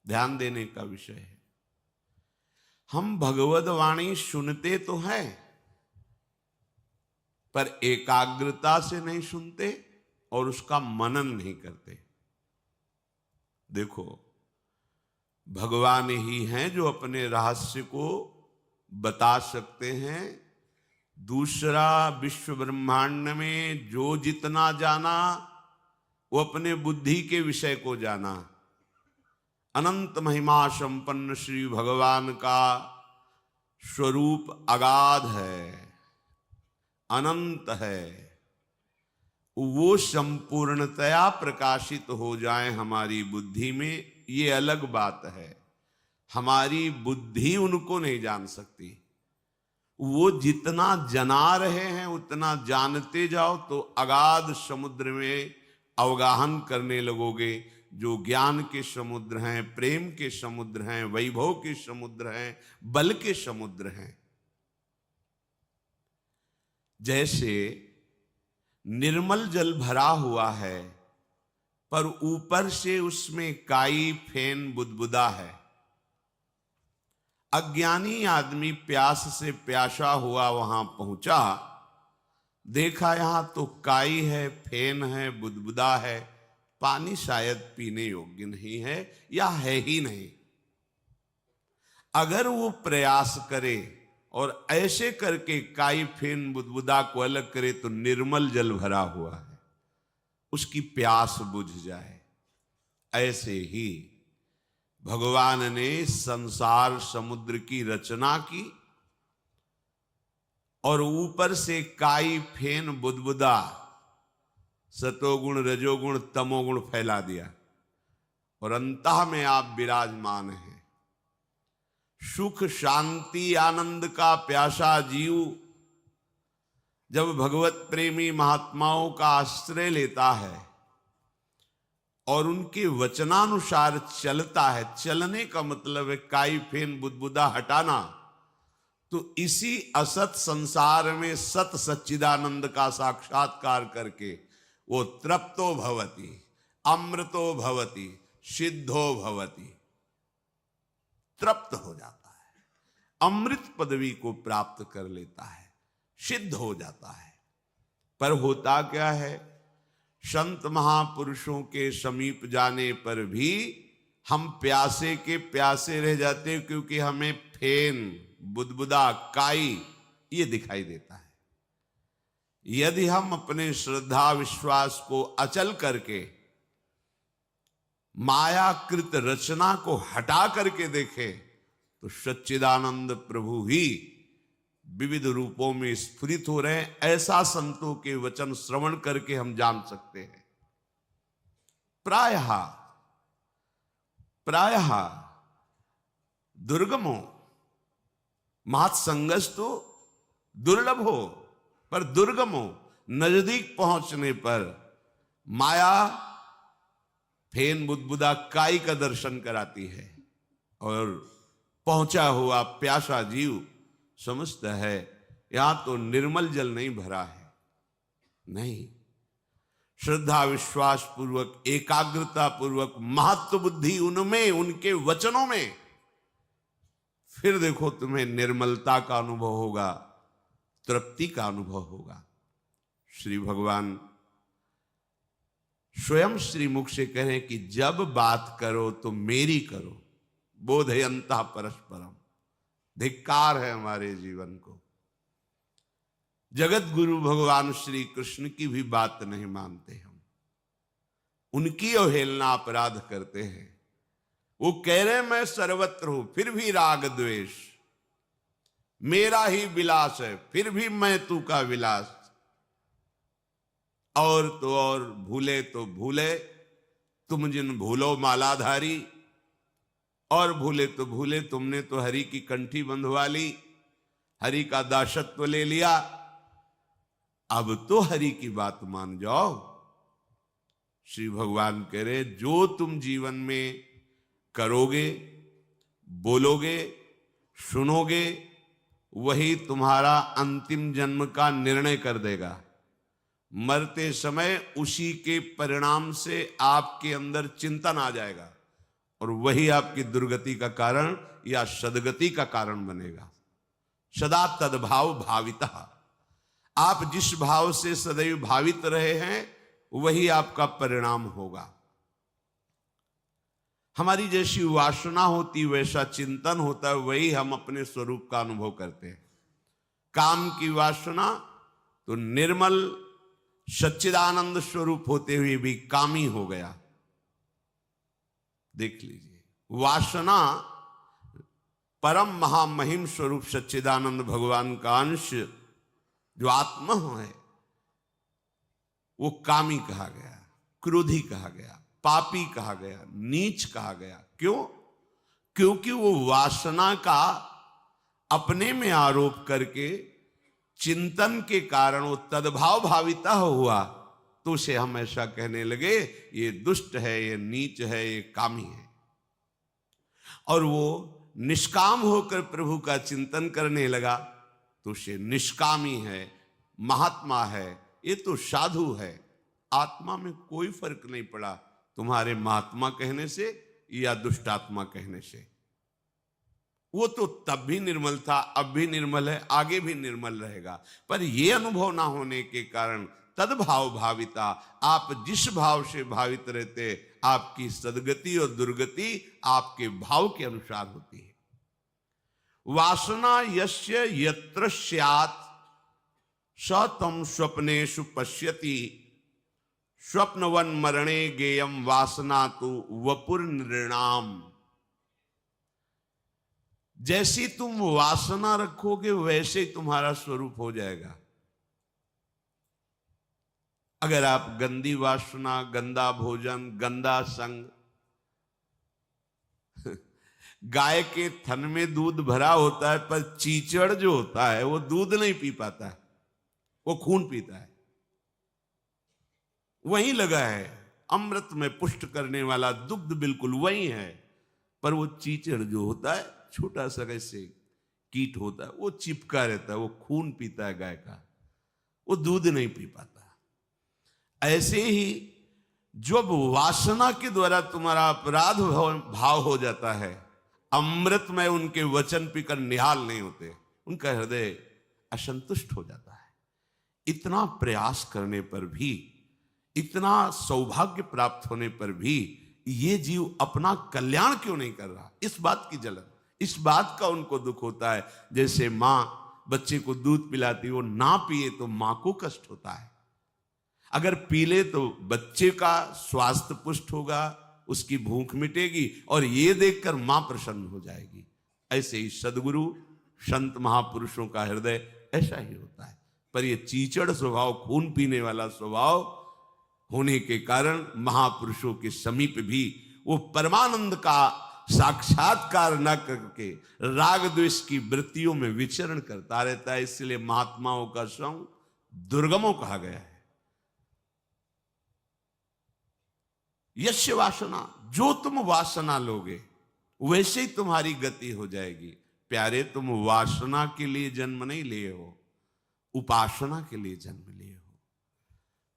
ध्यान देने का विषय है। हम भगवद वाणी सुनते तो हैं, पर एकाग्रता से नहीं सुनते और उसका मनन नहीं करते। देखो, भगवान ही हैं जो अपने रहस्य को बता सकते हैं। दूसरा विश्व ब्रह्मांड में जो जितना जाना वो अपने बुद्धि के विषय को जाना। अनंत महिमा संपन्न श्री भगवान का स्वरूप अगाध है, अनंत है। वो संपूर्णतया प्रकाशित हो जाए हमारी बुद्धि में, ये अलग बात है। हमारी बुद्धि उनको नहीं जान सकती। वो जितना जना रहे हैं उतना जानते जाओ तो अगाध समुद्र में अवगाहन करने लगोगे। जो ज्ञान के समुद्र हैं, प्रेम के समुद्र हैं, वैभव के समुद्र हैं, बल के समुद्र हैं। जैसे निर्मल जल भरा हुआ है पर ऊपर से उसमें काई फेन बुदबुदा है। अज्ञानी आदमी प्यास से प्यासा हुआ वहां पहुंचा, देखा यहां तो काई है, फेन है, बुदबुदा है, पानी शायद पीने योग्य नहीं है या है ही नहीं। अगर वो प्रयास करे और ऐसे करके काई फेन बुदबुदा को अलग करे तो निर्मल जल भरा हुआ है, उसकी प्यास बुझ जाए। ऐसे ही भगवान ने संसार समुद्र की रचना की और ऊपर से काई फेन बुदबुदा, सतोगुण रजोगुण तमोगुण फैला दिया और अंतः में आप विराजमान हैं। सुख शांति आनंद का प्यासा जीव जब भगवत प्रेमी महात्माओं का आश्रय लेता है और उनके वचनानुसार चलता है, चलने का मतलब है काई फेन बुदबुदा हटाना, तो इसी असत संसार में सत सच्चिदानंद का साक्षात्कार करके वो तृप्तो भवति, अमृतो भवति, सिद्धो भवति, तृप्त हो जाता है, अमृत पदवी को प्राप्त कर लेता है, सिद्ध हो जाता है। पर होता क्या है, संत महापुरुषों के समीप जाने पर भी हम प्यासे के प्यासे रह जाते हैं, क्योंकि हमें फेन बुदबुदा काई ये दिखाई देता है। यदि हम अपने श्रद्धा विश्वास को अचल करके मायाकृत रचना को हटा करके देखें तो सच्चिदानंद प्रभु ही विविध रूपों में स्फुरित हो रहे हैं। ऐसा संतों के वचन श्रवण करके हम जान सकते हैं। प्रायः दुर्गमो महत्संगस्तु दुर्लभो, पर दुर्गमो नजदीक पहुंचने पर माया फेन बुदबुदा काई का दर्शन कराती है और पहुंचा हुआ प्यासा जीव समझता है यहां तो निर्मल जल नहीं भरा है। नहीं, श्रद्धा विश्वास पूर्वक एकाग्रता पूर्वक महत्व बुद्धि उनमें, उनके वचनों में, फिर देखो तुम्हें निर्मलता का अनुभव होगा, तृप्ति का अनुभव होगा। श्री भगवान स्वयं श्री मुख से कह रहे हैं कि जब बात करो तो मेरी करो, बोधयंता परस्परम। धिक्कार है हमारे जीवन को। जगत गुरु भगवान श्री कृष्ण की भी बात नहीं मानते हम, उनकी अवहेलना अपराध करते हैं। वो कह रहे मैं सर्वत्र हूं, फिर भी राग द्वेष, मेरा ही विलास है, फिर भी मैं तू का विलास। और तो और भूले तो भूले, तुम जिन भूलो मालाधारी, और भूले तो भूले, तुमने तो हरि की कंठी बंधवा ली, हरि का दासत्व ले लिया, अब तो हरि की बात मान जाओ। श्री भगवान कह रहे जो तुम जीवन में करोगे, बोलोगे, सुनोगे, वही तुम्हारा अंतिम जन्म का निर्णय कर देगा। मरते समय उसी के परिणाम से आपके अंदर चिंतन आ जाएगा, और वही आपकी दुर्गति का कारण या सदगति का कारण बनेगा। सदा तद्भाव भावितः, आप जिस भाव से सदैव भावित रहे हैं वही आपका परिणाम होगा। हमारी जैसी वासना होती वैसा चिंतन होता है, वही हम अपने स्वरूप का अनुभव करते हैं। काम की वासना तो निर्मल सच्चिदानंद स्वरूप होते हुए भी कामी हो गया। देख लीजिए, वासना परम महामहिम स्वरूप सच्चिदानंद भगवान का अंश जो आत्मा है वो कामी कहा गया, क्रोधी कहा गया, पापी कहा गया, नीच कहा गया। क्यों? क्योंकि वो वासना का अपने में आरोप करके चिंतन के कारण वो तद्भाव भाविता हुआ, तो उसे हम ऐसा कहने लगे ये दुष्ट है, ये नीच है, ये कामी है। और वो निष्काम होकर प्रभु का चिंतन करने लगा तो उसे निष्कामी है, महात्मा है, ये तो साधु है। आत्मा में कोई फर्क नहीं पड़ा तुम्हारे महात्मा कहने से या दुष्टात्मा कहने से। वो तो तब भी निर्मल था, अब भी निर्मल है, आगे भी निर्मल रहेगा। पर ये अनुभव ना होने के कारण तद्भाव भाविता, आप जिस भाव से भावित रहते आपकी सदगति और दुर्गति आपके भाव के अनुसार होती है। वासना यस्य यत्र स्यात् स तम स्वप्नेषु पश्यति, स्वप्नवन मरणे गेयम वासना तो वपुर नृणाम। जैसी तुम वासना रखोगे वैसे ही तुम्हारा स्वरूप हो जाएगा। अगर आप गंदी वासना, गंदा भोजन, गंदा संग, गाय के थन में दूध भरा होता है पर चीचड़ जो होता है वो दूध नहीं पी पाता है, वो खून पीता है। वहीं लगा है, अमृत में पुष्ट करने वाला दुग्ध बिल्कुल वही है, पर वो चीचड़ जो होता है छोटा सा कैसे कीट होता है, वो चिपका रहता है, वो खून पीता है गाय का, वो दूध नहीं पी पाता। ऐसे ही जब वासना के द्वारा तुम्हारा अपराध भाव हो जाता है, अमृत में उनके वचन पीकर निहाल नहीं होते, उनका हृदय असंतुष्ट हो जाता है। इतना प्रयास करने पर भी, इतना सौभाग्य प्राप्त होने पर भी ये जीव अपना कल्याण क्यों नहीं कर रहा, इस बात की जलन, इस बात का उनको दुख होता है। जैसे मां बच्चे को दूध पिलाती, वो ना पिए तो मां को कष्ट होता है, अगर पी ले तो बच्चे का स्वास्थ्य पुष्ट होगा, उसकी भूख मिटेगी और ये देखकर मां प्रसन्न हो जाएगी। ऐसे ही सदगुरु संत महापुरुषों का हृदय ऐसा ही होता है। पर ये चीचड़ स्वभाव, खून पीने वाला स्वभाव होने के कारण महापुरुषों के समीप भी वो परमानंद का साक्षात्कार न करके राग द्वेष की वृत्तियों में विचरण करता रहता है। इसलिए महात्माओं का संग दुर्गमों कहा गया है। यश वासना, जो तुम वासना लोगे वैसे ही तुम्हारी गति हो जाएगी। प्यारे, तुम वासना के लिए जन्म नहीं लिए हो, उपासना के लिए जन्म लिए हो।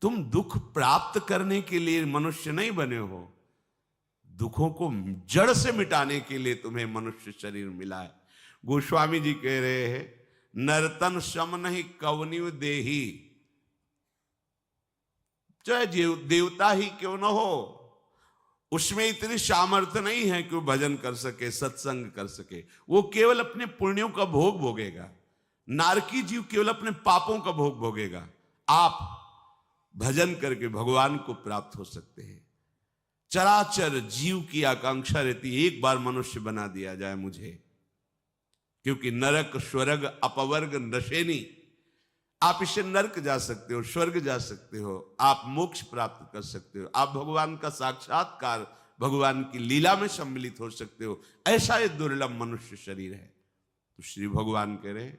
तुम दुख प्राप्त करने के लिए मनुष्य नहीं बने हो, दुखों को जड़ से मिटाने के लिए तुम्हें मनुष्य शरीर मिला है। गोस्वामी जी कह रहे हैं, नर्तन सम नहीं कवनिव देही, चाहे देवता ही क्यों न हो, उसमें इतनी सामर्थ्य नहीं है कि वो भजन कर सके, सत्संग कर सके। वो केवल अपने पुण्यों का भोग भोगेगा। नारकी जीव केवल अपने पापों का भोग भोगेगा। आप भजन करके भगवान को प्राप्त हो सकते हैं। चराचर जीव की आकांक्षा रहती है, एक बार मनुष्य बना दिया जाए मुझे, क्योंकि नरक स्वर्ग अपवर्ग नशेनी, आप इससे नरक जा सकते हो, स्वर्ग जा सकते हो, आप मोक्ष प्राप्त कर सकते हो, आप भगवान का साक्षात्कार, भगवान की लीला में सम्मिलित हो सकते हो। ऐसा ये दुर्लभ मनुष्य शरीर है। तो श्री भगवान कह रहे,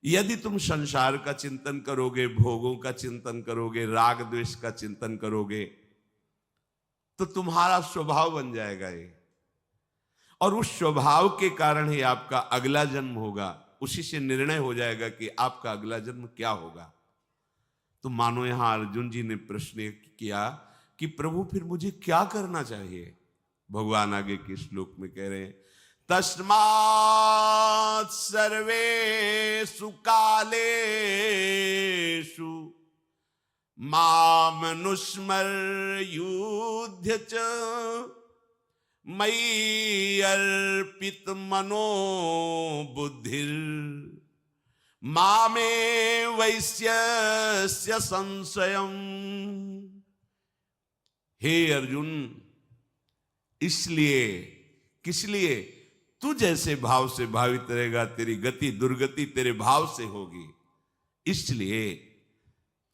यदि तुम संसार का चिंतन करोगे, भोगों का चिंतन करोगे, राग द्वेष का चिंतन करोगे, तो तुम्हारा स्वभाव बन जाएगा ये, और उस स्वभाव के कारण ही आपका अगला जन्म होगा। उसी से निर्णय हो जाएगा कि आपका अगला जन्म क्या होगा। तो मानो यहां अर्जुन जी ने प्रश्न किया कि प्रभु फिर मुझे क्या करना चाहिए। भगवान आगे के श्लोक में कह रहे हैं, तस्मात् सर्वेषु कालेषु मामनुस्मर्युध्य च मयि अर्पित मनो बुद्धिर मामे वैश्यस्य संशयम्। हे अर्जुन, इसलिए, किस लिए? तू जैसे भाव से भावित रहेगा, तेरी गति दुर्गति तेरे भाव से होगी। इसलिए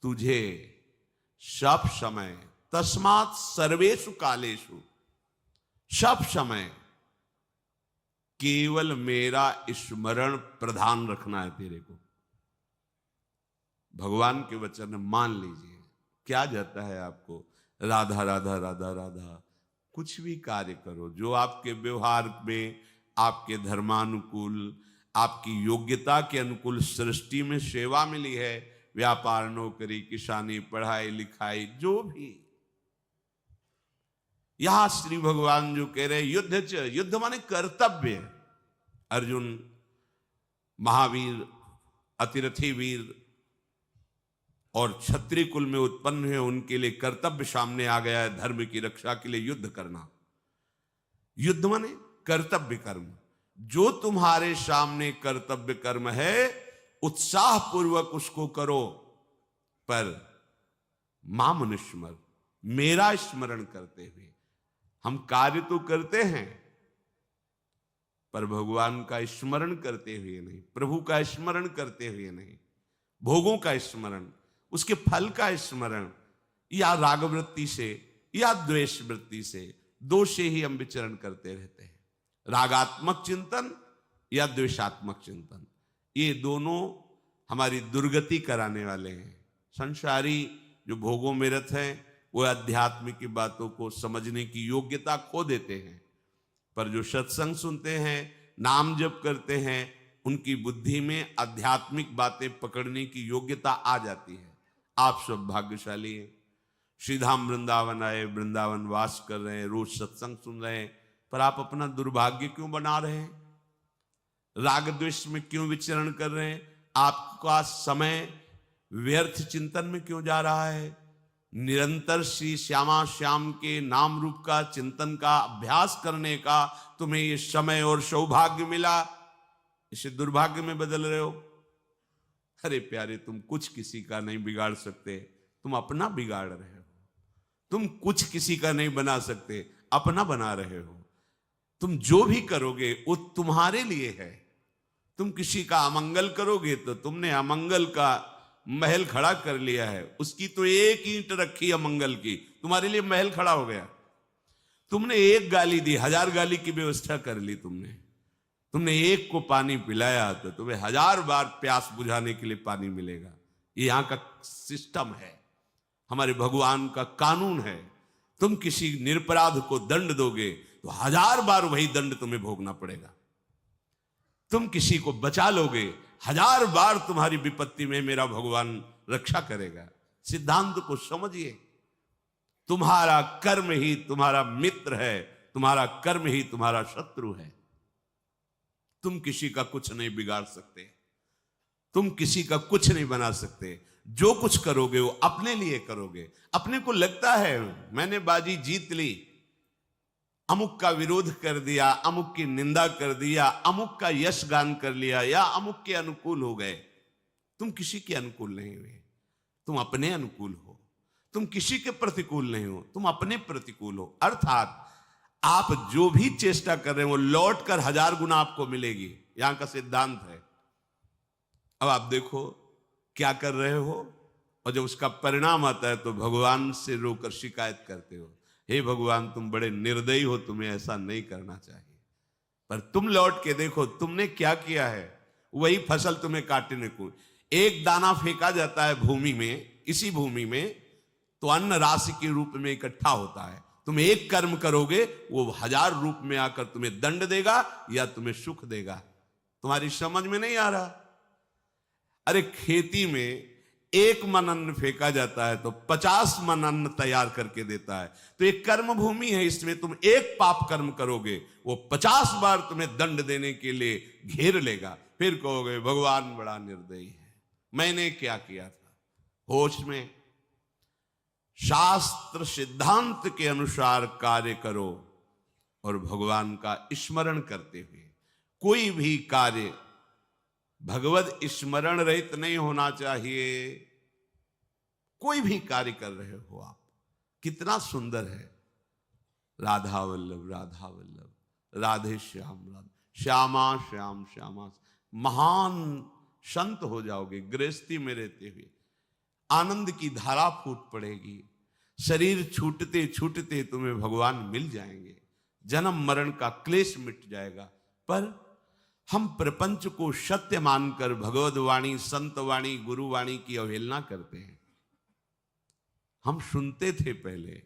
तुझे सब समय, तस्मात् सर्वेषु कालेषु, सब समय केवल मेरा स्मरण प्रधान रखना है तेरे को। भगवान के वचन मान लीजिए। क्या जाता है आपको? राधा राधा राधा राधा। कुछ भी कार्य करो जो आपके व्यवहार में, आपके धर्मानुकूल, आपकी योग्यता के अनुकूल सृष्टि में सेवा मिली है, व्यापार, नौकरी, किसानी, पढ़ाई लिखाई, जो भी। यहां श्री भगवान जो कह रहे युद्ध च, युद्ध माने कर्तव्य। अर्जुन महावीर, अतिरथी वीर और क्षत्रिय कुल में उत्पन्न है, उनके लिए कर्तव्य सामने आ गया है, धर्म की रक्षा के लिए युद्ध करना। युद्ध माने कर्तव्य कर्म। जो तुम्हारे सामने कर्तव्य कर्म है, उत्साह पूर्वक उसको करो, पर मामनुस्मर, मेरा स्मरण करते हुए। हम कार्य तो करते हैं, पर भगवान का स्मरण करते हुए नहीं, प्रभु का स्मरण करते हुए नहीं, भोगों का स्मरण, उसके फल का स्मरण, या रागवृत्ति से या द्वेष वृत्ति से, दो से ही हम विचरण करते रहते हैं। रागात्मक चिंतन या द्वेषात्मक चिंतन, ये दोनों हमारी दुर्गति कराने वाले हैं। संसारी जो भोगों में रत हैं, वो अध्यात्म की बातों को समझने की योग्यता खो देते हैं, पर जो सत्संग सुनते हैं, नाम जप करते हैं, उनकी बुद्धि में आध्यात्मिक बातें पकड़ने की योग्यता आ जाती है। आप सब भाग्यशाली हैं। श्रीधाम वृंदावन आए, वृंदावन वास कर रहे हैं, रोज सत्संग सुन रहे हैं, पर आप अपना दुर्भाग्य क्यों बना रहे हैं? राग द्वेष में क्यों विचरण कर रहे हैं? आपका समय व्यर्थ चिंतन में क्यों जा रहा है? निरंतर श्री श्यामा श्याम के नाम रूप का चिंतन का अभ्यास करने का तुम्हें ये समय और सौभाग्य मिला, इसे दुर्भाग्य में बदल रहे हो। अरे प्यारे, तुम कुछ किसी का नहीं बिगाड़ सकते, तुम अपना बिगाड़ रहे हो। तुम कुछ किसी का नहीं बना सकते, अपना बना रहे हो। तुम जो भी करोगे वो तुम्हारे लिए है। तुम किसी का अमंगल करोगे तो तुमने अमंगल का महल खड़ा कर लिया है। उसकी तो एक ईंट रखी अमंगल की, तुम्हारे लिए महल खड़ा हो गया। तुमने एक गाली दी, 1000 गाली की व्यवस्था कर ली। तुमने एक को पानी पिलाया तो तुम्हें 1000 बार प्यास बुझाने के लिए पानी मिलेगा। ये यहां का सिस्टम है, हमारे भगवान का कानून है। तुम किसी निरपराध को दंड दोगे तो 1000 बार वही दंड तुम्हें भोगना पड़ेगा। तुम किसी को बचा लोगे, 1000 बार तुम्हारी विपत्ति में मेरा भगवान रक्षा करेगा। सिद्धांत को समझिए। तुम्हारा कर्म ही तुम्हारा मित्र है, तुम्हारा कर्म ही तुम्हारा शत्रु है। तुम किसी का कुछ नहीं बिगाड़ सकते, तुम किसी का कुछ नहीं बना सकते। जो कुछ करोगे वो अपने लिए करोगे। अपने को लगता है मैंने बाजी जीत ली, अमुक का विरोध कर दिया, अमुक की निंदा कर दिया, अमुक का यश गान कर लिया, या अमुक के अनुकूल हो गए। तुम किसी के अनुकूल नहीं हुए, तुम अपने अनुकूल हो। तुम किसी के प्रतिकूल नहीं हो, तुम अपने प्रतिकूल हो। अर्थात आप जो भी चेष्टा कर रहे हो वो लौट कर 1000 गुना आपको मिलेगी। यहां का सिद्धांत है। अब आप देखो क्या कर रहे हो, और जब उसका परिणाम आता है तो भगवान से रोकर शिकायत करते हो, हे भगवान तुम बड़े निर्दयी हो, तुम्हें ऐसा नहीं करना चाहिए। पर तुम लौट के देखो तुमने क्या किया है। वही फसल तुम्हें काटने को, एक दाना फेंका जाता है भूमि में, इसी भूमि में तो अन्न राशि के रूप में इकट्ठा होता है। तुम एक कर्म करोगे, वो 1000 रूप में आकर तुम्हें दंड देगा या तुम्हें सुख देगा। तुम्हारी समझ में नहीं आ रहा। अरे खेती में एक मन अन्न फेंका जाता है तो 50 मन अन्न तैयार करके देता है। तो एक कर्म भूमि है, इसमें तुम एक पाप कर्म करोगे, वो 50 बार तुम्हें दंड देने के लिए घेर लेगा। फिर कहोगे भगवान बड़ा निर्दयी है, मैंने क्या किया था। होश में शास्त्र सिद्धांत के अनुसार कार्य करो और भगवान का स्मरण करते हुए। कोई भी कार्य भगवत स्मरण रहित नहीं होना चाहिए। कोई भी कार्य कर रहे हो आप, कितना सुंदर है, राधा वल्लभ राधा वल्लभ, राधे श्याम राधे श्यामा श्याम श्यामा। महान संत हो जाओगे गृहस्थी में रहते हुए, आनंद की धारा फूट पड़ेगी, शरीर छूटते छूटते तुम्हें भगवान मिल जाएंगे, जन्म मरण का क्लेश मिट जाएगा। पर हम प्रपंच को सत्य मानकर भगवद वाणी, संत वाणी, गुरु वाणी की अवहेलना करते हैं। हम सुनते थे पहले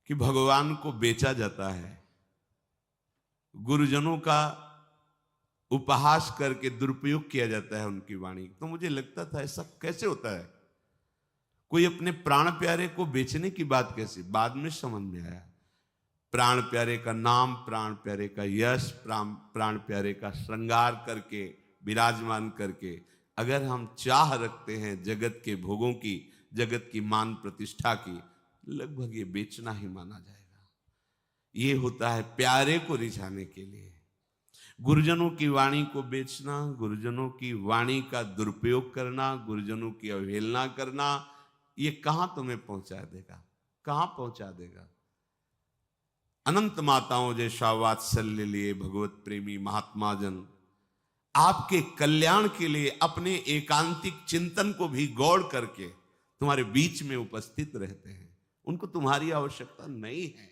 कि भगवान को बेचा जाता है, गुरुजनों का उपहास करके दुरुपयोग किया जाता है उनकी वाणी। तो मुझे लगता था ऐसा कैसे होता है, कोई अपने प्राण प्यारे को बेचने की बात कैसी। बाद में समझ में आया, प्राण प्यारे का नाम, प्राण प्यारे का यश, प्राण प्यारे का श्रृंगार करके विराजमान करके अगर हम चाह रखते हैं जगत के भोगों की, जगत की मान प्रतिष्ठा की, लगभग ये बेचना ही माना जाएगा। ये होता है प्यारे को रिझाने के लिए। गुरुजनों की वाणी को बेचना, गुरुजनों की वाणी का दुरुपयोग करना, गुरुजनों की अवहेलना करना, ये कहां तुम्हें पहुंचा देगा, कहां पहुंचा देगा। अनंत माताओं जैसा वात्सल्य लिए भगवत प्रेमी महात्मा जन आपके कल्याण के लिए अपने एकांतिक चिंतन को भी गौड़ करके तुम्हारे बीच में उपस्थित रहते हैं। उनको तुम्हारी आवश्यकता नहीं है,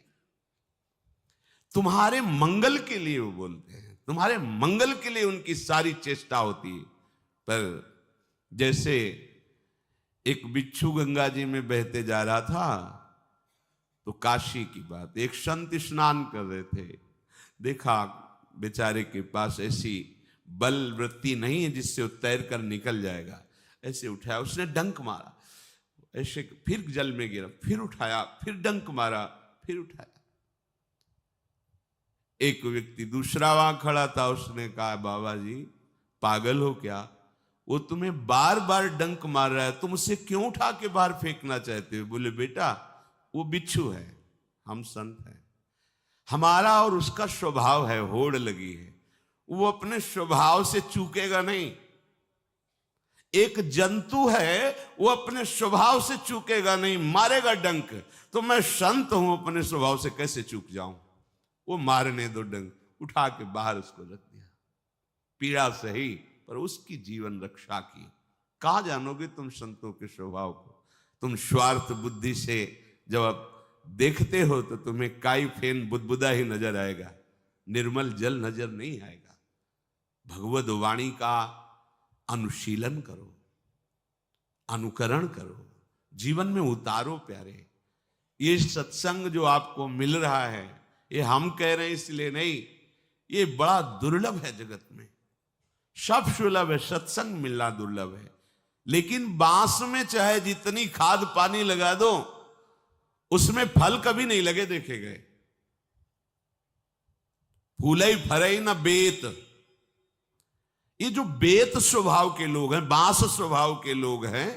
तुम्हारे मंगल के लिए वो बोलते हैं, तुम्हारे मंगल के लिए उनकी सारी चेष्टा होती है। पर जैसे एक बिच्छू गंगा जी में बहते जा रहा था, तो काशी की बात, एक संत स्नान कर रहे थे, देखा बेचारे के पास ऐसी बल वृत्ति नहीं है जिससे वो तैर कर निकल जाएगा। ऐसे उठाया, उसने डंक मारा, ऐसे फिर जल में गिरा, फिर उठाया, फिर डंक मारा, फिर उठाया। एक व्यक्ति दूसरा वहां खड़ा था, उसने कहा बाबा जी पागल हो क्या, वो तुम्हें बार बार डंक मार रहा है, तुम उसे क्यों उठा के बाहर फेंकना चाहते हो। बोले बेटा वो बिच्छू है, हम संत हैं, हमारा और उसका स्वभाव है, होड़ लगी है, वो अपने स्वभाव से चूकेगा नहीं। एक जंतु है, वो अपने स्वभाव से चूकेगा नहीं, मारेगा डंक। तो मैं संत हूं, अपने स्वभाव से कैसे चूक जाऊं। वो मारने दो डंक, उठा के बाहर उसको रख दिया, पीड़ा सही पर उसकी जीवन रक्षा की। कहां जानोगे तुम संतों के स्वभाव को। तुम स्वार्थ बुद्धि से जब आप देखते हो तो तुम्हें काई फेन बुदबुदा ही नजर आएगा, निर्मल जल नजर नहीं आएगा। भगवद वाणी का अनुशीलन करो, अनुकरण करो, जीवन में उतारो प्यारे। ये सत्संग जो आपको मिल रहा है, ये हम कह रहे हैं इसलिए नहीं, ये बड़ा दुर्लभ है जगत में। सब सुलभ है, सत्संग मिलना दुर्लभ है। लेकिन बांस में चाहे जितनी खाद पानी लगा दो, उसमें फल कभी नहीं लगे देखे गए। फूलई फरई न बेत। ये जो बेत स्वभाव के लोग हैं, बांस स्वभाव के लोग हैं,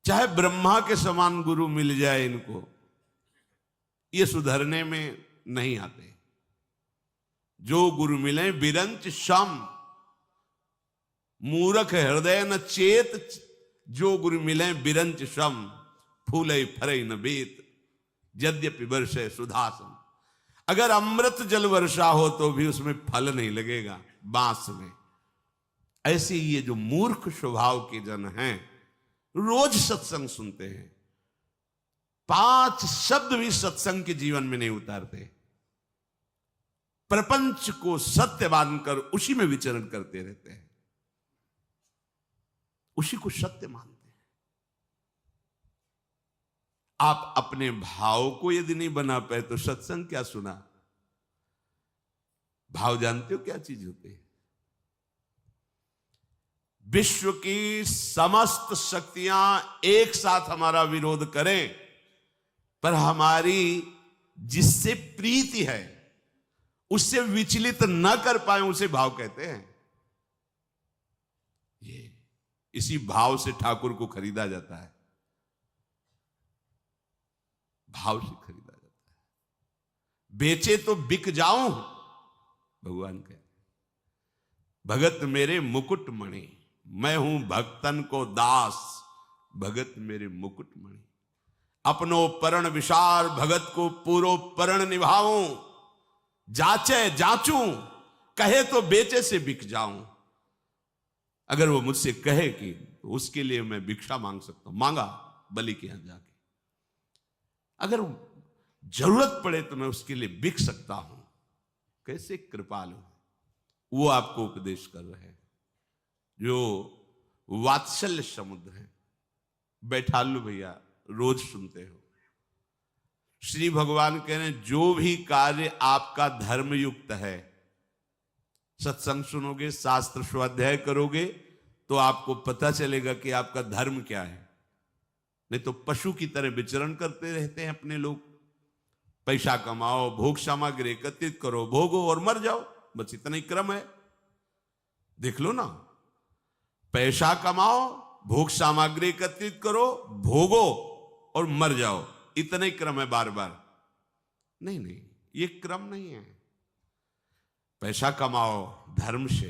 चाहे ब्रह्मा के समान गुरु मिल जाए इनको, ये सुधरने में नहीं आते। जो गुरु मिले बिरंच सम, मूर्ख हृदय न चेत। जो गुरु मिले बिरंच सम, फूले फरे न बेत, यद्यपि वर्षे सुधासम। अगर अमृत जल वर्षा हो तो भी उसमें फल नहीं लगेगा बांस में। ऐसे ये जो मूर्ख स्वभाव के जन हैं, रोज सत्संग सुनते हैं, 5 शब्द भी सत्संग के जीवन में नहीं उतारते, प्रपंच को सत्य मानकर उसी में विचरण करते रहते हैं, उसी को सत्य मानते हैं। आप अपने भाव को यदि नहीं बना पाए तो सत्संग क्या सुना। भाव जानते हो क्या चीज होती है। विश्व की समस्त शक्तियां एक साथ हमारा विरोध करें, पर हमारी जिससे प्रीति है उससे विचलित न कर पाए, उसे भाव कहते हैं। ये इसी भाव से ठाकुर को खरीदा जाता है, भाव से खरीदा जाता है। बेचे तो बिक जाऊं, भगवान कहते, भगत मेरे मुकुट मणि, मैं हूं भक्तन को दास, भगत मेरे मुकुट मणि। अपनो परण विशाल, भगत को पूरो परण निभाऊं, जाचे जाचूं, कहे तो बेचे से बिक जाऊं। अगर वो मुझसे कहे कि तो उसके लिए मैं भिक्षा मांग सकता हूं, मांगा बलि के यहां जाके। अगर जरूरत पड़े तो मैं उसके लिए बिक सकता हूं। कैसे कृपालु, वो आपको उपदेश कर रहे हैं, जो वात्सल्य समुद्र है। बैठा लो भैया, रोज सुनते हो। श्री भगवान कह रहे हैं, जो भी कार्य आपका धर्मयुक्त है, सत्संग सुनोगे, शास्त्र स्वाध्याय करोगे, तो आपको पता चलेगा कि आपका धर्म क्या है। नहीं तो पशु की तरह विचरण करते रहते हैं अपने लोग। पैसा कमाओ, भोग सामग्री एकत्रित करो, भोगो और मर जाओ, बस इतना ही क्रम है। देख लो ना, पैसा कमाओ, भोग सामग्री एकत्रित करो, भोगो और मर जाओ, इतना ही क्रम है बार बार। नहीं नहीं, ये क्रम नहीं है। पैसा कमाओ धर्म से,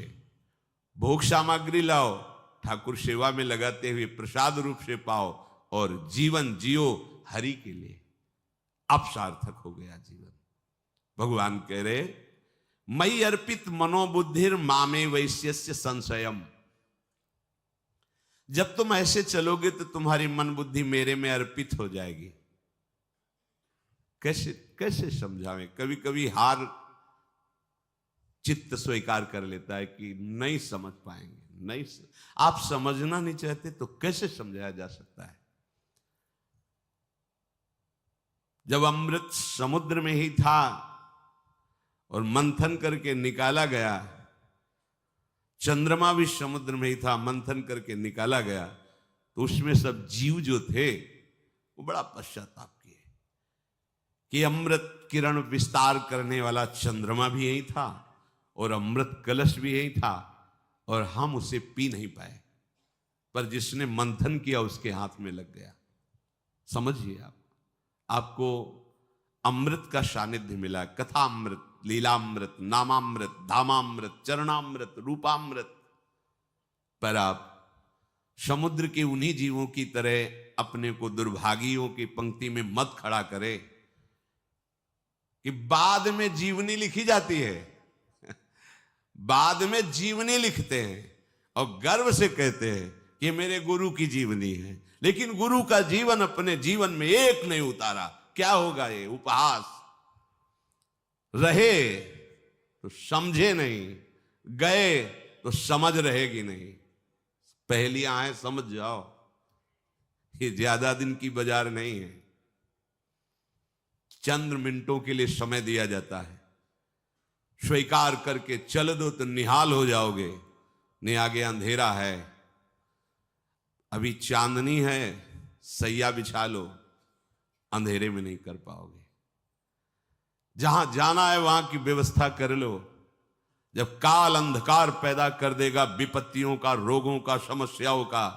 भोग सामग्री लाओ, ठाकुर सेवा में लगाते हुए प्रसाद रूप से पाओ, और जीवन जियो हरि के लिए। अब सार्थक हो गया जीवन। भगवान कह रहे, मई अर्पित मनोबुद्धिर मामे वैश्यस्य संशयम। जब तुम ऐसे चलोगे तो तुम्हारी मन बुद्धि मेरे में अर्पित हो जाएगी। कैसे कैसे समझावें? कभी कभी हार चित्त स्वीकार कर लेता है कि नहीं समझ पाएंगे, नहीं आप समझना नहीं चाहते तो कैसे समझाया जा सकता है? जब अमृत समुद्र में ही था और मंथन करके निकाला गया, चंद्रमा भी समुद्र में ही था, मंथन करके निकाला गया, तो उसमें सब जीव जो थे वो बड़ा पश्चाताप किए कि अमृत किरण विस्तार करने वाला चंद्रमा भी यही था और अमृत कलश भी यही था, और हम उसे पी नहीं पाए, पर जिसने मंथन किया उसके हाथ में लग गया। समझिए आप, आपको अमृत का सानिध्य मिला। कथामृत, लीलामृत, नामामृत, धामामृत, चरणामृत, रूपामृत। पर आप समुद्र के उन्हीं जीवों की तरह अपने को दुर्भागियों की पंक्ति में मत खड़ा करे कि बाद में जीवनी लिखी जाती है। बाद में जीवनी लिखते हैं और गर्व से कहते हैं कि मेरे गुरु की जीवनी है, लेकिन गुरु का जीवन अपने जीवन में एक नहीं उतारा। क्या होगा? ये उपहास। रहे तो समझे नहीं, गए तो समझ रहेगी नहीं। पहेलियां हैं, समझ जाओ, ये ज्यादा दिन की बाजार नहीं है। चंद मिनटों के लिए समय दिया जाता है, स्वीकार करके चल दो तो निहाल हो जाओगे, नहीं आगे अंधेरा है। अभी चांदनी है, सैया बिछा लो, अंधेरे में नहीं कर पाओगे। जहां जाना है वहां की व्यवस्था कर लो। जब काल अंधकार पैदा कर देगा, विपत्तियों का, रोगों का, समस्याओं का,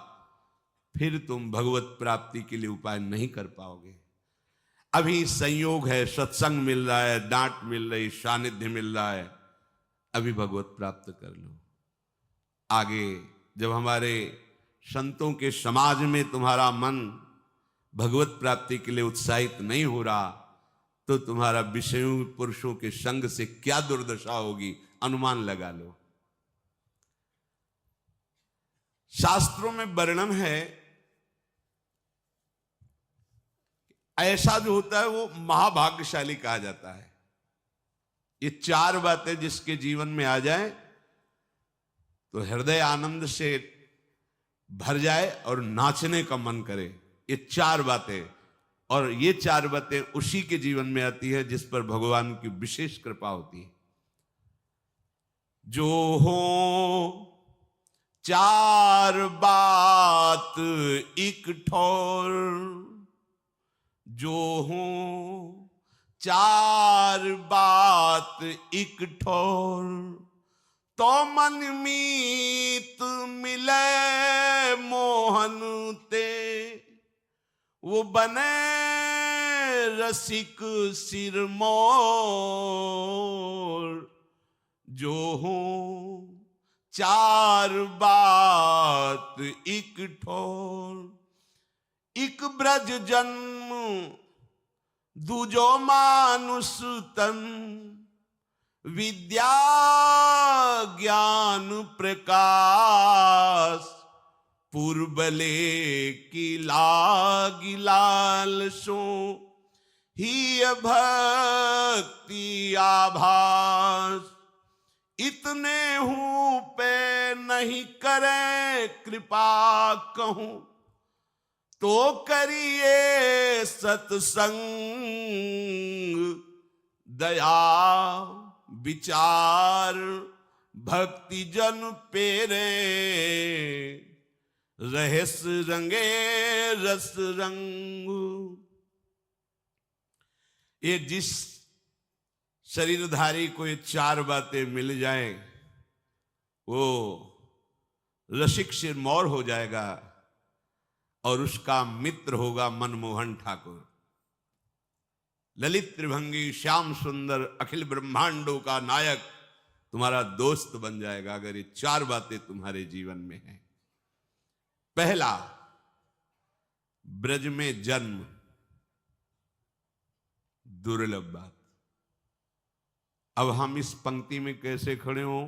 फिर तुम भगवत प्राप्ति के लिए उपाय नहीं कर पाओगे। अभी संयोग है, सत्संग मिल रहा है, डांट मिल रही, सानिध्य मिल रहा है, अभी भगवत प्राप्त कर लो। आगे जब हमारे संतों के समाज में तुम्हारा मन भगवत प्राप्ति के लिए उत्साहित नहीं हो रहा, तो तुम्हारा विषयों पुरुषों के संग से क्या दुर्दशा होगी, अनुमान लगा लो। शास्त्रों में वर्णन है, ऐसा जो होता है वो महाभाग्यशाली कहा जाता है। ये चार बातें जिसके जीवन में आ जाए तो हृदय आनंद से भर जाए और नाचने का मन करे। ये चार बातें, और ये चार बातें उसी के जीवन में आती है जिस पर भगवान की विशेष कृपा होती है। जो हो चार बात एक ठोर, जो हूं चार बात एक ठोर, तो मन मीत मिले मोहन ते, वो बने रसिक सिरमौर, जो हूं चार बात एक ठोर। एक ब्रज जन्म दूजो मानुष तन, विद्या ज्ञान प्रकाश, पूर्वले की लागी लाल सो, ही भक्ति आभास। इतने हूं पे नहीं करे कृपा कहूं, तो करिए सत्संग, दया विचार भक्ति जन पेरे, रहस रंगे रस रंग। ये जिस शरीरधारी को ये चार बातें मिल जाएं, वो रसिक सिरमौर हो जाएगा और उसका मित्र होगा मनमोहन ठाकुर। ललित त्रिभंगी श्याम सुंदर अखिल ब्रह्मांडों का नायक तुम्हारा दोस्त बन जाएगा, अगर ये चार बातें तुम्हारे जीवन में हैं। पहला, ब्रज में जन्म, दुर्लभ बात। अब हम इस पंक्ति में कैसे खड़े हों?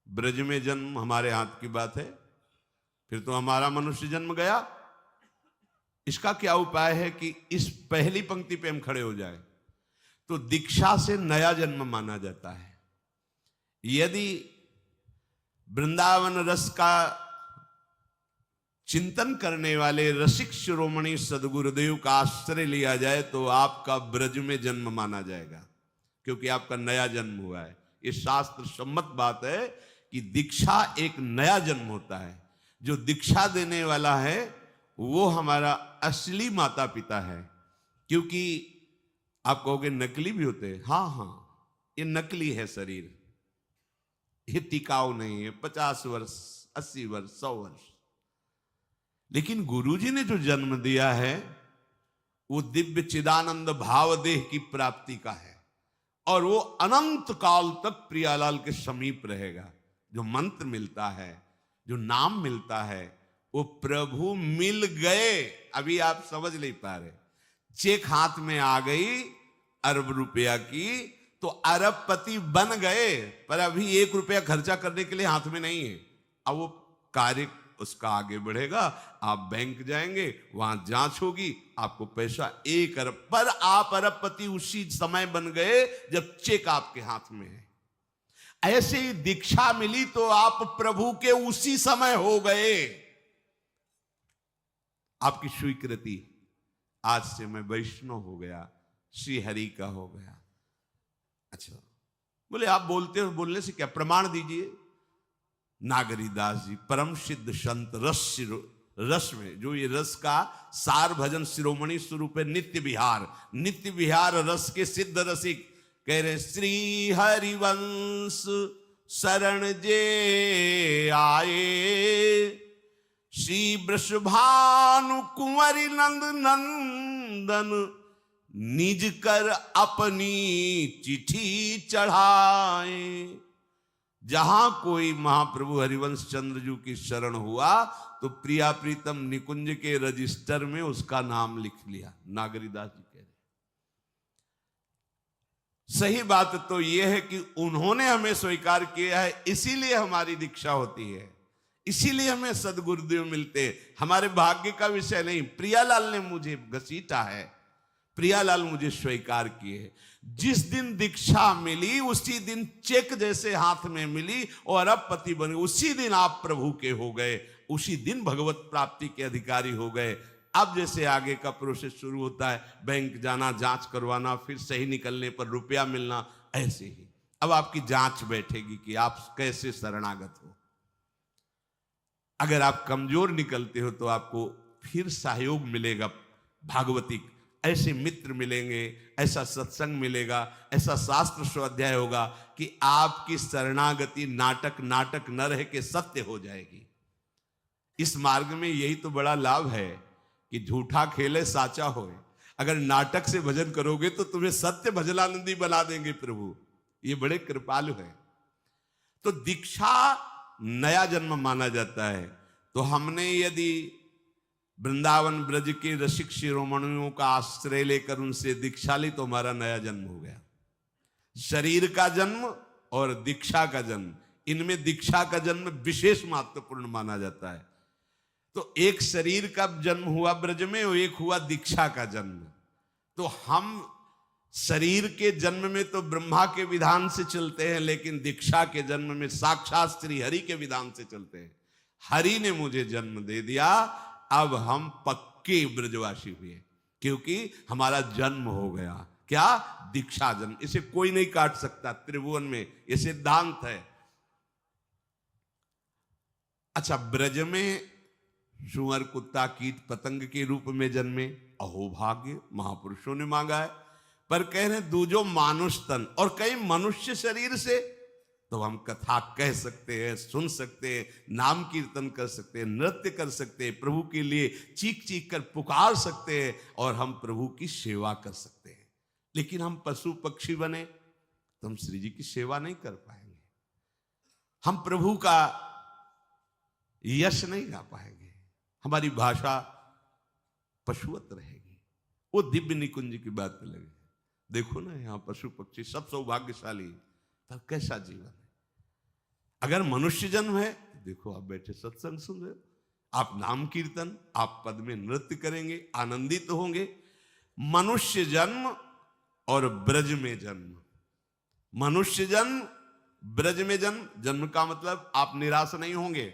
ब्रज में जन्म हमारे हाथ की बात है, फिर तो हमारा मनुष्य जन्म गया। इसका क्या उपाय है कि इस पहली पंक्ति पे हम खड़े हो जाए? तो दीक्षा से नया जन्म माना जाता है। यदि वृंदावन रस का चिंतन करने वाले रसिक शिरोमणि सदगुरुदेव का आश्रय लिया जाए तो आपका ब्रज में जन्म माना जाएगा, क्योंकि आपका नया जन्म हुआ है। ये शास्त्र सम्मत बात है कि दीक्षा एक नया जन्म होता है। जो दीक्षा देने वाला है वो हमारा असली माता पिता है। क्योंकि आप कहोगे नकली भी होते हैं, हाँ हाँ, ये नकली है शरीर, ये टिकाऊ नहीं है। 50 वर्ष, 80 वर्ष, 100 वर्ष। लेकिन गुरुजी ने जो जन्म दिया है वो दिव्य चिदानंद भाव देह की प्राप्ति का है, और वो अनंत काल तक प्रियालाल के समीप रहेगा। जो मंत्र मिलता है, जो नाम मिलता है, वो प्रभु मिल गए। अभी आप समझ नहीं पा रहे। चेक हाथ में आ गई अरब रुपया की तो अरबपति बन गए, पर अभी 1 रुपया खर्चा करने के लिए हाथ में नहीं है। अब वो कार्य उसका आगे बढ़ेगा। आप बैंक जाएंगे, वहां जांच होगी, आपको पैसा 1 अरब, पर आप अरबपति उसी समय बन गए जब चेक आपके हाथ में है। ऐसे ही दीक्षा मिली तो आप प्रभु के उसी समय हो गए। आपकी स्वीकृति, आज से मैं वैष्णव हो गया, श्री हरि का हो गया। अच्छा, बोले आप बोलते हो, बोलने से क्या, प्रमाण दीजिए। नागरीदास जी परम सिद्ध संत रस में, जो ये रस का सार भजन शिरोमणि स्वरूप है, नित्य विहार रस के सिद्ध रसिक कह रहे, श्री हरिवंश शरण जे आए, श्री वृषभानु कुंवरी नंद नंदन, निज कर अपनी चिट्ठी चढ़ाए। जहां कोई महाप्रभु हरिवंश चंद्र जी की शरण हुआ तो प्रिया प्रीतम निकुंज के रजिस्टर में उसका नाम लिख लिया। नागरीदास जी कह रहे, सही बात तो यह है कि उन्होंने हमें स्वीकार किया है, इसीलिए हमारी दीक्षा होती है, इसीलिए हमें सदगुरुदेव मिलते। हमारे भाग्य का विषय नहीं। प्रियालाल ने मुझे घसीटा है, प्रियालाल मुझे स्वीकार किए। जिस दिन दीक्षा मिली उसी दिन चेक जैसे हाथ में मिली और अरबपति बने। उसी दिन आप प्रभु के हो गए, उसी दिन भगवत प्राप्ति के अधिकारी हो गए। अब जैसे आगे का प्रोसेस शुरू होता है, बैंक जाना, जांच करवाना, फिर सही निकलने पर रुपया मिलना, ऐसे ही अब आपकी जांच बैठेगी कि आप कैसे शरणागत हो। अगर आप कमजोर निकलते हो तो आपको फिर सहयोग मिलेगा भागवतिक, ऐसे मित्र मिलेंगे, ऐसा सत्संग मिलेगा, ऐसा शास्त्र स्वाध्याय होगा कि आपकी शरणागति नाटक नाटक न रह के सत्य हो जाएगी। इस मार्ग में यही तो बड़ा लाभ है कि झूठा खेले साचा होए। अगर नाटक से भजन करोगे तो तुम्हें सत्य भजनानंदी बना देंगे प्रभु, ये बड़े कृपालु हैं। तो दीक्षा नया जन्म माना जाता है। तो हमने यदि वृंदावन ब्रज के रसिक शिरोमणियों का आश्रय लेकर उनसे दीक्षा ली तो हमारा नया जन्म हो गया। शरीर का जन्म और दीक्षा का जन्म, इनमें दीक्षा का जन्म विशेष महत्वपूर्ण माना जाता है। तो एक शरीर का जन्म हुआ ब्रज में और एक हुआ दीक्षा का जन्म। तो हम शरीर के जन्म में तो ब्रह्मा के विधान से चलते हैं, लेकिन दीक्षा के जन्म में साक्षात श्री हरि के विधान से चलते हैं। हरि ने मुझे जन्म दे दिया, अब हम पक्के ब्रजवासी हुए क्योंकि हमारा जन्म हो गया। क्या? दीक्षा जन्म। इसे कोई नहीं काट सकता त्रिभुवन में, ये सिद्धांत है। अच्छा, ब्रज में सुअर कुत्ता कीट पतंग के रूप में जन्मे, अहोभाग्य, महापुरुषों ने मांगा है। पर कह रहे हैं दूजो मानुष तन, और कई मनुष्य शरीर से तो हम कथा कह सकते हैं, सुन सकते हैं, नाम कीर्तन कर सकते हैं, नृत्य कर सकते हैं, प्रभु के लिए चीख चीख कर पुकार सकते हैं और हम प्रभु की सेवा कर सकते हैं। लेकिन हम पशु पक्षी बने तो हम श्री जी की सेवा नहीं कर पाएंगे, हम प्रभु का यश नहीं गा पाएंगे, हमारी भाषा पशुवत रहेगी। वो दिव्य निकुंज की बात में लगे। देखो ना, यहाँ पशु पक्षी सब सौभाग्यशाली, पर कैसा जीवन है। अगर मनुष्य जन्म है तो देखो आप बैठे सत्संग सुन रहे हो, आप नाम कीर्तन, आप पद में नृत्य करेंगे, आनंदित होंगे। मनुष्य जन्म और ब्रज में जन्म, मनुष्य जन्म ब्रज में जन्म, जन्म का मतलब आप निराश नहीं होंगे,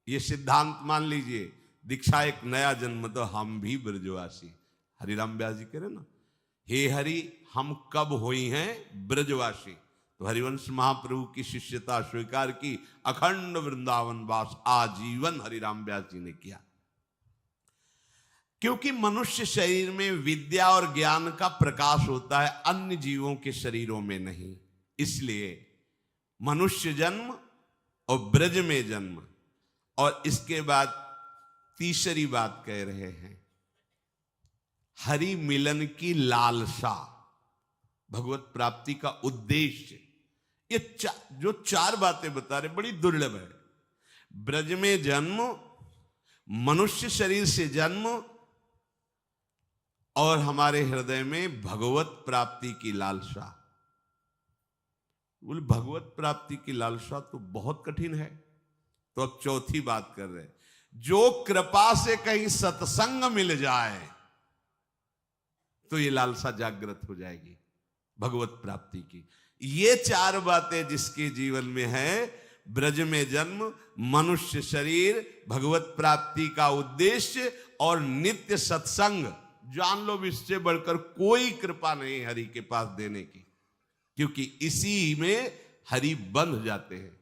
ये सिद्धांत मान लीजिए। दीक्षा एक नया जन्म, तो हम भी ब्रजवासी। हरिराम व्यास जी कह रहे ना, हे हरि हम कब हुई हैं ब्रजवासी। तो हरिवंश महाप्रभु की शिष्यता स्वीकार की, अखंड वृंदावन वास आजीवन हरिराम व्यास जी ने किया। क्योंकि मनुष्य शरीर में विद्या और ज्ञान का प्रकाश होता है, अन्य जीवों के शरीरों में नहीं। इसलिए मनुष्य जन्म और ब्रज में जन्म, और इसके बाद तीसरी बात कह रहे हैं, हरि मिलन की लालसा, भगवत प्राप्ति का उद्देश्य। ये जो चार बातें बता रहे बड़ी दुर्लभ है। ब्रज में जन्म, मनुष्य शरीर से जन्म, और हमारे हृदय में भगवत प्राप्ति की लालसा। बोले भगवत प्राप्ति की लालसा तो बहुत कठिन है। तो अब चौथी बात कर रहे हैं, जो कृपा से कहीं सत्संग मिल जाए तो ये लालसा जागृत हो जाएगी भगवत प्राप्ति की। ये चार बातें जिसके जीवन में है, ब्रज में जन्म, मनुष्य शरीर, भगवत प्राप्ति का उद्देश्य और नित्य सत्संग, जान लो इससे बढ़कर कोई कृपा नहीं हरि के पास देने की, क्योंकि इसी में हरि बंध जाते हैं।